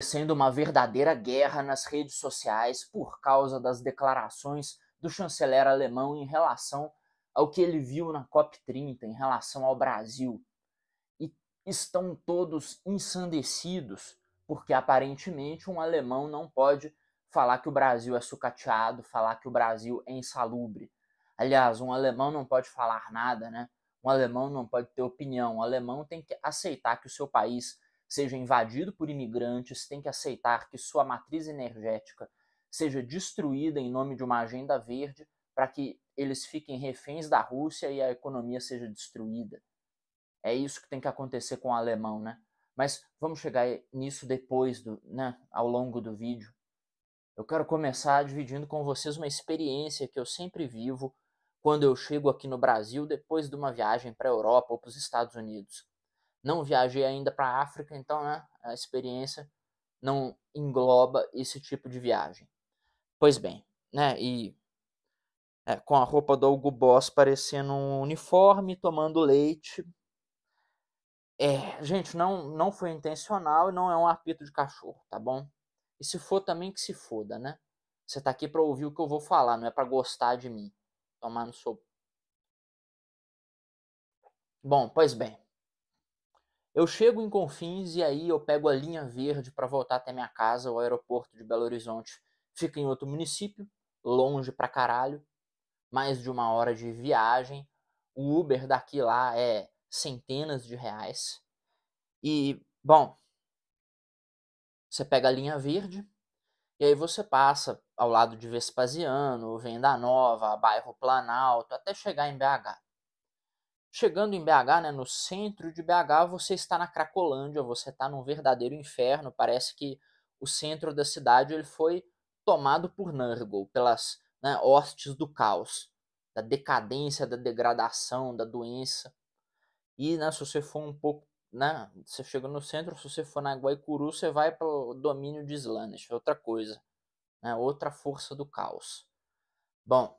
Sendo uma verdadeira guerra nas redes sociais por causa das declarações do chanceler alemão em relação ao que ele viu na COP30, em relação ao Brasil. E estão todos ensandecidos, porque aparentemente um alemão não pode falar que o Brasil é sucateado, falar que o Brasil é insalubre. Aliás, um alemão não pode falar nada, né? Um alemão não pode ter opinião. Um alemão tem que aceitar que o seu país seja invadido por imigrantes, tem que aceitar que sua matriz energética seja destruída em nome de uma agenda verde para que eles fiquem reféns da Rússia e a economia seja destruída. É isso que tem que acontecer com o alemão, né? Mas vamos chegar nisso depois, né, ao longo do vídeo. Eu quero começar dividindo com vocês uma experiência que eu sempre vivo quando eu chego aqui no Brasil depois de uma viagem para a Europa ou para os Estados Unidos. Não viajei ainda para a África, então, né, a experiência não engloba esse tipo de viagem. Pois bem, né, com a roupa do Hugo Boss parecendo um uniforme, tomando leite. Gente, não foi intencional e não é um apito de cachorro, tá bom? E se for também que se foda, né? Você tá aqui pra ouvir o que eu vou falar, não é pra gostar de mim. Tomar no seu... Bom, pois bem. Eu chego em Confins e aí eu pego a linha verde para voltar até minha casa. O aeroporto de Belo Horizonte fica em outro município, longe pra caralho. Mais de 1 hora de viagem. O Uber daqui lá é centenas de reais. E, bom, você pega a linha verde, e aí você passa ao lado de Vespasiano, Venda Nova, bairro Planalto, até chegar em BH. Chegando em BH, né, no centro de BH, você está na Cracolândia, você está num verdadeiro inferno. Parece que o centro da cidade ele foi tomado por Nurgle, pelas, né, hostes do caos, da decadência, da degradação, da doença. E, né, se você for um pouco, né, você chega no centro, se você for na Guaicuru, você vai para o domínio de Slaanesh, é outra coisa, né, outra força do caos. Bom,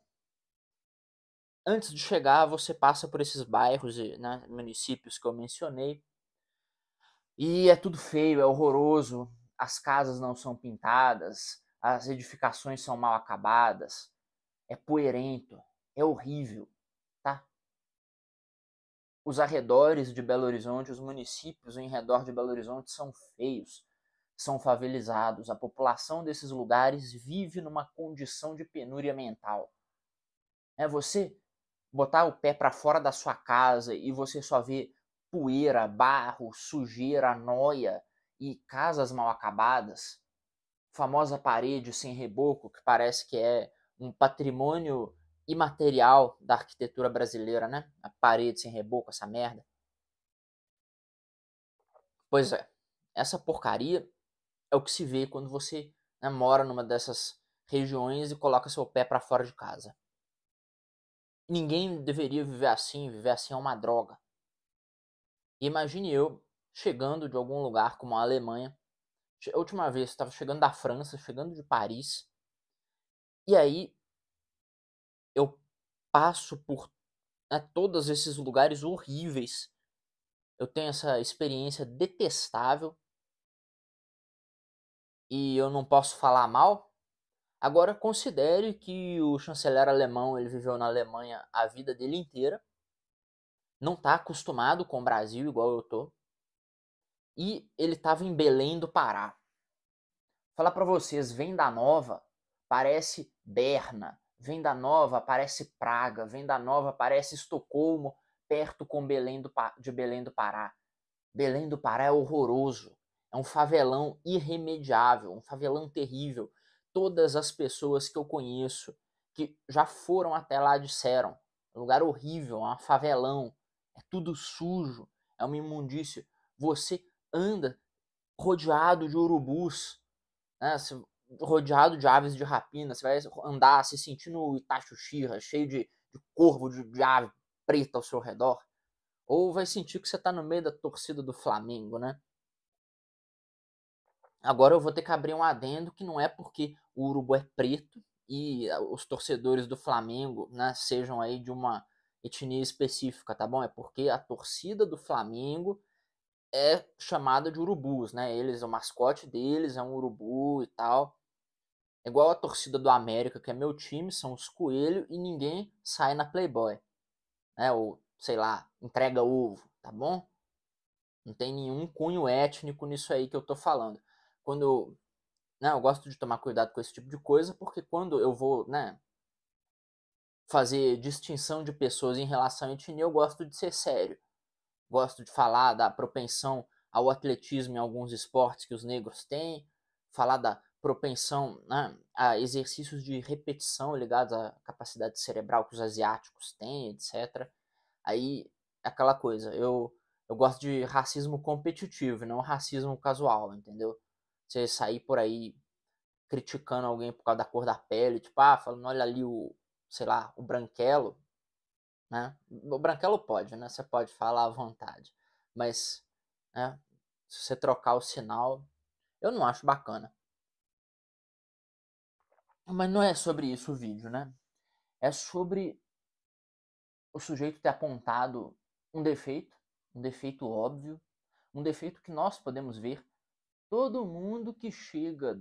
antes de chegar, você passa por esses bairros e, né, municípios que eu mencionei, e é tudo feio, é horroroso, as casas não são pintadas, as edificações são mal acabadas, é poeirento, é horrível, tá? Os arredores de Belo Horizonte, os municípios em redor de Belo Horizonte são feios, são favelizados. A população desses lugares vive numa condição de penúria mental. É você botar o pé para fora da sua casa e você só vê poeira, barro, sujeira, noia e casas mal acabadas. Famosa parede sem reboco que parece que é um patrimônio imaterial da arquitetura brasileira, né? A parede sem reboco, essa merda. Pois é, essa porcaria é o que se vê quando você, né, mora numa dessas regiões e coloca seu pé para fora de casa. Ninguém deveria viver assim é uma droga. Imagine eu chegando de algum lugar como a Alemanha. A última vez eu estava chegando da França, chegando de Paris, e aí eu passo por, né, todos esses lugares horríveis. Eu tenho essa experiência detestável e eu não posso falar mal. Agora considere que o chanceler alemão ele viveu na Alemanha a vida dele inteira, não está acostumado com o Brasil igual eu tô, e ele estava em Belém do Pará. Falar para vocês, Venda Nova parece Berna, Venda Nova parece Praga, Venda Nova parece Estocolmo, perto com de Belém do Pará. Belém do Pará é horroroso, é um favelão irremediável, um favelão terrível. Todas as pessoas que eu conheço que já foram até lá disseram, é um lugar horrível, é um favelão, é tudo sujo, é uma imundícia. Você anda rodeado de urubus, né, rodeado de aves de rapina, você vai andar se sentindo Itachuchira, cheio de corvo, de ave preta ao seu redor, ou vai sentir que você está no meio da torcida do Flamengo, né? Agora eu vou ter que abrir um adendo que não é porque o urubu é preto e os torcedores do Flamengo, né, sejam aí de uma etnia específica, tá bom? É porque a torcida do Flamengo é chamada de urubus, né? Eles, o mascote deles é um urubu e tal. É igual a torcida do América, que é meu time, são os coelhos e ninguém sai na Playboy, né? Ou, sei lá, entrega ovo, tá bom? Não tem nenhum cunho étnico nisso aí que eu tô falando. Quando, né, eu gosto de tomar cuidado com esse tipo de coisa, porque quando eu vou, né, fazer distinção de pessoas em relação à etnia, eu gosto de ser sério. Gosto de falar da propensão ao atletismo em alguns esportes que os negros têm, falar da propensão, né, a exercícios de repetição ligados à capacidade cerebral que os asiáticos têm, etc. Aí, aquela coisa, eu gosto de racismo competitivo, não racismo casual, entendeu? Você sair por aí criticando alguém por causa da cor da pele, tipo, falando, olha ali o, sei lá, o branquelo, né? O branquelo pode, né? Você pode falar à vontade. Mas, né, se você trocar o sinal, eu não acho bacana. Mas não é sobre isso o vídeo, né? É sobre o sujeito ter apontado um defeito óbvio, um defeito que nós podemos ver. Todo mundo que chega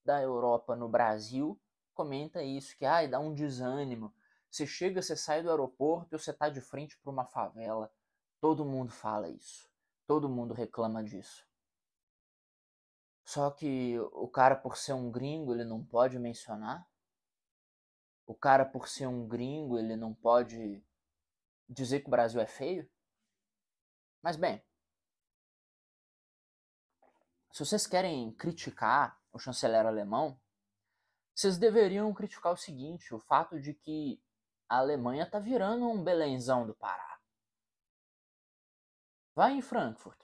da Europa no Brasil comenta isso, que dá um desânimo. Você chega, você sai do aeroporto e você tá de frente para uma favela. Todo mundo fala isso. Todo mundo reclama disso. Só que o cara, por ser um gringo, ele não pode mencionar. O cara, por ser um gringo, ele não pode dizer que o Brasil é feio. Mas bem, se vocês querem criticar o chanceler alemão, vocês deveriam criticar o seguinte, o fato de que a Alemanha tá virando um Belenzão do Pará. Vai em Frankfurt.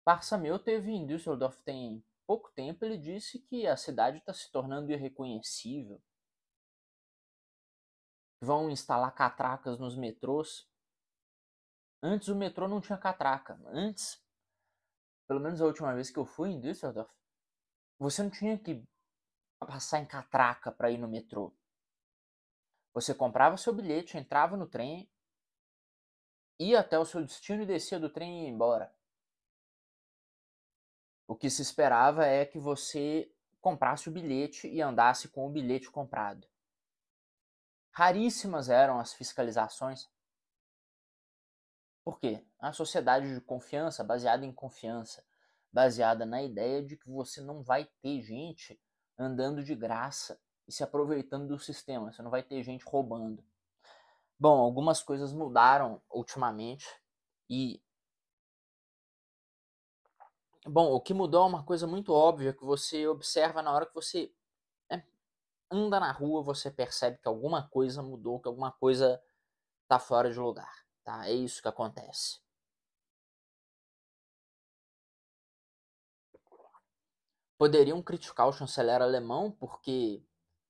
Parça meu teve em Düsseldorf tem pouco tempo, ele disse que a cidade está se tornando irreconhecível. Vão instalar catracas nos metrôs. Antes o metrô não tinha catraca. Antes, pelo menos a última vez que eu fui em Düsseldorf, você não tinha que passar em catraca para ir no metrô. Você comprava seu bilhete, entrava no trem, ia até o seu destino e descia do trem e ia embora. O que se esperava é que você comprasse o bilhete e andasse com o bilhete comprado. Raríssimas eram as fiscalizações. Por quê? A sociedade de confiança, baseada em confiança, baseada na ideia de que você não vai ter gente andando de graça e se aproveitando do sistema, você não vai ter gente roubando. Bom, algumas coisas mudaram ultimamente e bom, o que mudou é uma coisa muito óbvia que você observa na hora que você anda na rua, você percebe que alguma coisa mudou, que alguma coisa tá fora de lugar, tá? É isso que acontece. Poderiam criticar o chanceler alemão porque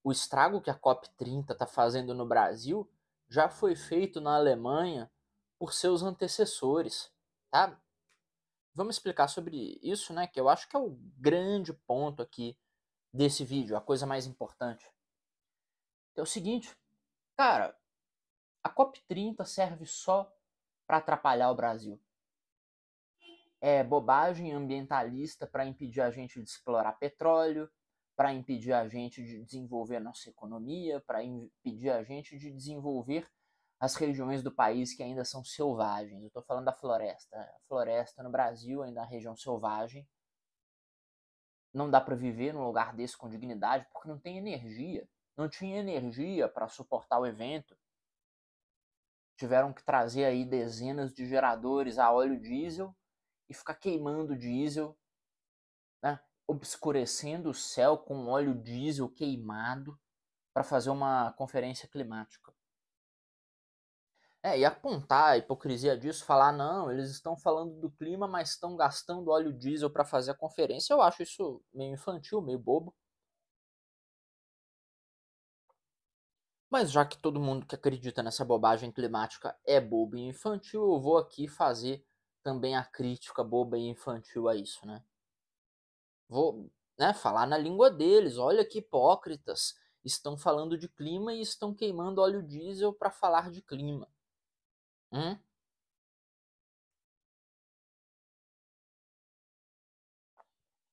o estrago que a COP30 está fazendo no Brasil já foi feito na Alemanha por seus antecessores, tá? Vamos explicar sobre isso, né? Que eu acho que é o grande ponto aqui desse vídeo, a coisa mais importante. É o seguinte, cara, a COP30 serve só para atrapalhar o Brasil. É bobagem ambientalista para impedir a gente de explorar petróleo, para impedir a gente de desenvolver a nossa economia, para impedir a gente de desenvolver as regiões do país que ainda são selvagens. Eu estou falando da floresta. A floresta no Brasil ainda é uma região selvagem. Não dá para viver num lugar desse com dignidade porque não tem energia. Não tinha energia para suportar o evento. Tiveram que trazer aí dezenas de geradores a óleo diesel e ficar queimando diesel, né, obscurecendo o céu com óleo diesel queimado para fazer uma conferência climática. E apontar a hipocrisia disso, falar, não, eles estão falando do clima, mas estão gastando óleo diesel para fazer a conferência, eu acho isso meio infantil, meio bobo. Mas já que todo mundo que acredita nessa bobagem climática é bobo e infantil, eu vou aqui fazer também a crítica boba e infantil a isso, né? Vou, né, falar na língua deles. Olha que hipócritas. Estão falando de clima e estão queimando óleo diesel para falar de clima. Hum?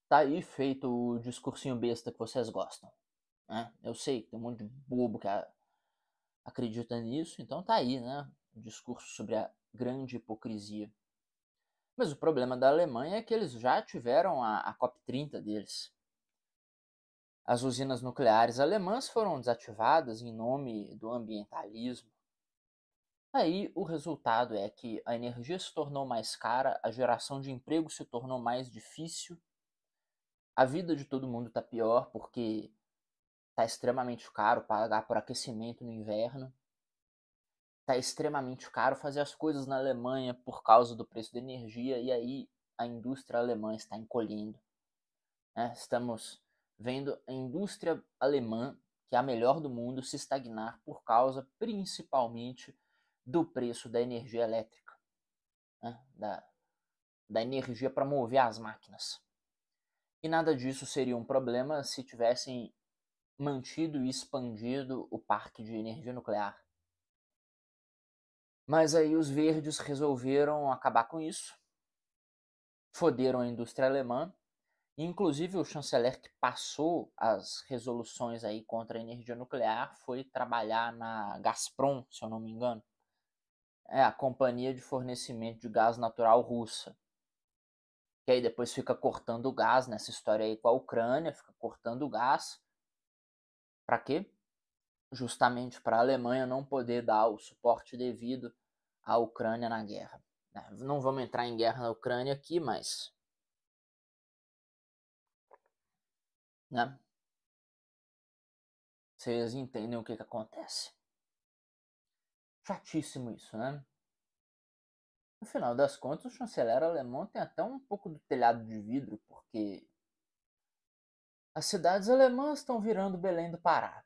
Tá aí feito o discursinho besta que vocês gostam, né? Eu sei que tem um monte de bobo que acredita nisso, então tá aí, né? O discurso sobre a grande hipocrisia. Mas o problema da Alemanha é que eles já tiveram a COP30 deles. As usinas nucleares alemãs foram desativadas em nome do ambientalismo. Aí o resultado é que a energia se tornou mais cara, a geração de emprego se tornou mais difícil, a vida de todo mundo está pior porque está extremamente caro pagar por aquecimento no inverno, está extremamente caro fazer as coisas na Alemanha por causa do preço da energia, e aí a indústria alemã está encolhendo. Né? Estamos vendo a indústria alemã, que é a melhor do mundo, se estagnar por causa principalmente do preço da energia elétrica, né? da energia para mover as máquinas. E nada disso seria um problema se tivessem mantido e expandido o parque de energia nuclear. Mas aí os verdes resolveram acabar com isso, foderam a indústria alemã, e inclusive o chanceler que passou as resoluções aí contra a energia nuclear foi trabalhar na Gazprom, se eu não me engano. É a companhia de fornecimento de gás natural russa. Que aí depois fica cortando o gás nessa história aí com a Ucrânia, fica cortando o gás. Para quê? Justamente para a Alemanha não poder dar o suporte devido à Ucrânia na guerra. Não vamos entrar em guerra na Ucrânia aqui, mas... né? Vocês entendem o que acontece. Chatíssimo isso, né? No final das contas, o chanceler alemão tem até um pouco do telhado de vidro, porque as cidades alemãs estão virando Belém do Pará.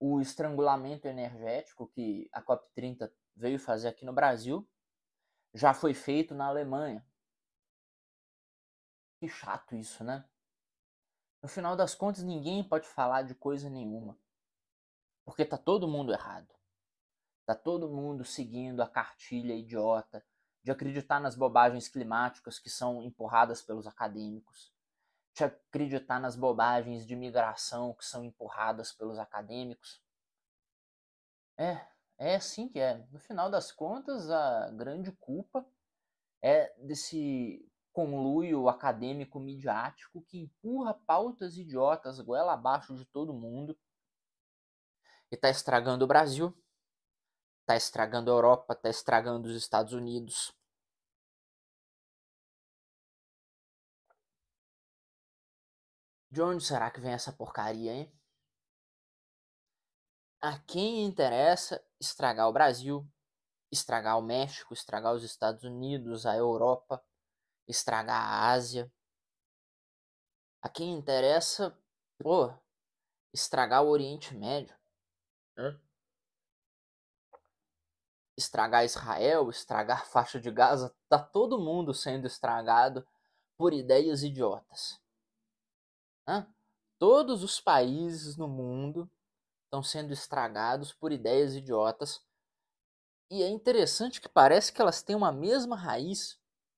O estrangulamento energético que a COP30 veio fazer aqui no Brasil já foi feito na Alemanha. Que chato isso, né? No final das contas, ninguém pode falar de coisa nenhuma, porque tá todo mundo errado. Tá todo mundo seguindo a cartilha idiota de acreditar nas bobagens climáticas que são empurradas pelos acadêmicos, de acreditar nas bobagens de migração que são empurradas pelos acadêmicos. É assim que é. No final das contas, a grande culpa é desse conluio acadêmico midiático que empurra pautas idiotas goela abaixo de todo mundo e tá estragando o Brasil, tá estragando a Europa, tá estragando os Estados Unidos. De onde será que vem essa porcaria, hein? A quem interessa estragar o Brasil, estragar o México, estragar os Estados Unidos, a Europa, estragar a Ásia? A quem interessa, pô, estragar o Oriente Médio? Hã? Estragar Israel, estragar a faixa de Gaza? Tá todo mundo sendo estragado por ideias idiotas. Hã? Todos os países no mundo estão sendo estragados por ideias idiotas. E é interessante que parece que elas têm uma mesma raiz.